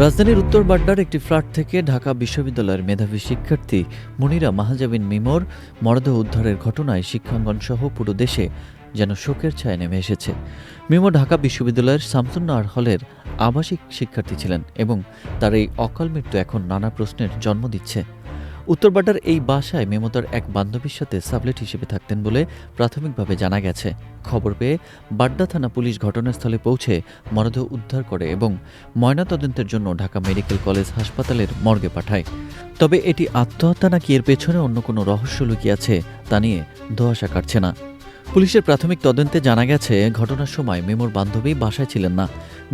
রাজধানীর উত্তর বাড্ডার একটি ফ্ল্যাট থেকে ঢাকা বিশ্ববিদ্যালয়ের মেধাবী শিক্ষার্থী মুনিরা মাহাজাবিন মিমোর মরদেহ উদ্ধারের ঘটনায় শিক্ষাঙ্গনসহ পুরো দেশে যেন শোকের ছায়া নেমে এসেছে। মিমো ঢাকা বিশ্ববিদ্যালয়ের শামসুন্নাহার হলের আবাসিক শিক্ষার্থী ছিলেন এবং তার এই অকাল মৃত্যু এখন নানা প্রশ্নের জন্ম দিচ্ছে। উত্তর বাড্ডার এই বাসায় মিমো তার এক বান্ধবীর সাথে সাবলেট হিসেবে থাকতেন বলে প্রাথমিকভাবে জানা গেছে। খবর পেয়ে বাড্ডা থানা পুলিশ ঘটনাস্থলে পৌঁছে মরদেহ উদ্ধার করে এবং ময়নাতদন্তের জন্য ঢাকা মেডিকেল কলেজ হাসপাতালের মর্গে পাঠায়। তবে এটি আত্মহত্যা নাকি এর পেছনে অন্য কোনো রহস্য লুকিয়ে আছে তা নিয়ে ধোঁয়াশা কাটছে না। পুলিশের প্রাথমিক তদন্তে জানা গেছে, ঘটনার সময় মিমোর বান্ধবী বাসায় ছিলেন না।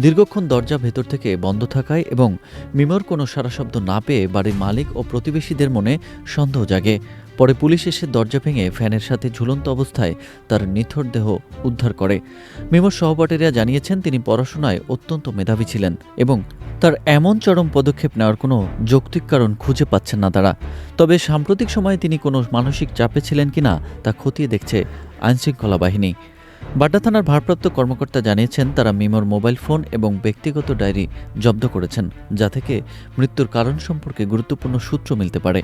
দীর্ঘক্ষণ দরজা ভেতর থেকে বন্ধ থাকায় এবং মিমোর কোনো সারা শব্দ না পেয়ে বাড়ির মালিক ও প্রতিবেশীদের মনে সন্দেহ জাগে। পরে পুলিশ এসে দরজা ভেঙে ফ্যানের সাথে ঝুলন্ত অবস্থায় তার নিথর দেহ উদ্ধার করে। মিমোর সহপাঠীরা জানিয়েছেন, তিনি পড়াশোনায় অত্যন্ত মেধাবী ছিলেন এবং তার এমন চরম পদক্ষেপ নেওয়ার কোনো যৌক্তিক কারণ খুঁজে পাচ্ছেন না তারা। তবে সাম্প্রতিক সময়ে তিনি কোনো মানসিক চাপে ছিলেন কিনা তা খতিয়ে দেখছে আইনশৃঙ্খলা বাহিনী। বাড্ডা থানার ভারপ্রাপ্ত কর্মকর্তা জানিয়েছেন, তারা মিমোর মোবাইল ফোন এবং ব্যক্তিগত ডায়েরি জব্দ করেছেন, যা থেকে মৃত্যুর কারণ সম্পর্কে গুরুত্বপূর্ণ সূত্র মিলতে পারে।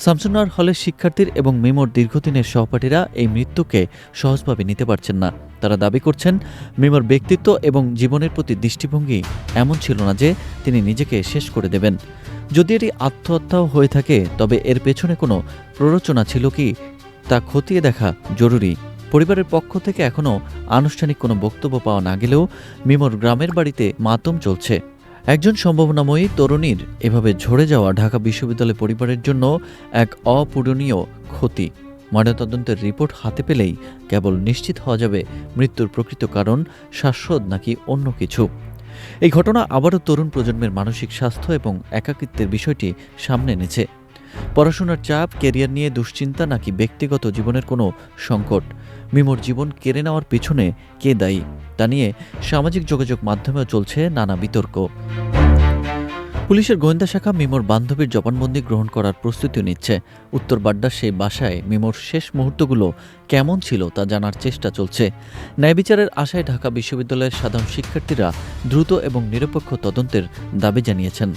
শামসুন্নাহার হলের শিক্ষার্থীর এবং মিমোর দীর্ঘদিনের সহপাঠীরা এই মৃত্যুকে সহজভাবে নিতে পারছেন না। তারা দাবি করছেন, মিমোর ব্যক্তিত্ব এবং জীবনের প্রতি দৃষ্টিভঙ্গি এমন ছিল না যে তিনি নিজেকে শেষ করে দেবেন। যদি এটি আত্মহত্যাও হয়ে থাকে, তবে এর পেছনে কোনো প্ররোচনা ছিল কি তা খতিয়ে দেখা জরুরি। পরিবারের পক্ষ থেকে এখনও আনুষ্ঠানিক কোনো বক্তব্য পাওয়া না গেলেও মিমোর গ্রামের বাড়িতে মাতম চলছে। একজন সম্ভাবনাময়ী তরুণীর এভাবে ঝরে যাওয়া ঢাকা বিশ্ববিদ্যালয় পরিবারের জন্য এক অপূরণীয় ক্ষতি। ময়নাতদন্তের রিপোর্ট হাতে পেলেই কেবল নিশ্চিত হওয়া যাবে মৃত্যুর প্রকৃত কারণ শ্বাসরোধ নাকি অন্য কিছু। এই ঘটনা আবারও তরুণ প্রজন্মের মানসিক স্বাস্থ্য এবং একাকিত্বের বিষয়টি সামনে এনেছে। পড়াশোনার চাপ, কেরিয়ার নিয়ে দুশ্চিন্তা নাকি ব্যক্তিগত জীবনের কোনো সংকট, মিমোর জীবন কেড়ে নেওয়ার পিছনে কে দায়ী তা নিয়ে সামাজিক যোগাযোগ মাধ্যমেও চলছে নানা বিতর্ক। পুলিশের গোয়েন্দা শাখা মিমোর বান্ধবীর জবানবন্দি গ্রহণ করার প্রস্তুতি নিচ্ছে। উত্তর বাড্ডার সেই বাসায় মিমোর শেষ মুহূর্তগুলো কেমন ছিল তা জানার চেষ্টা চলছে। ন্যায় বিচারের আশায় ঢাকা বিশ্ববিদ্যালয়ের সাধারণ শিক্ষার্থীরা দ্রুত এবং নিরপেক্ষ তদন্তের দাবি জানিয়েছেন।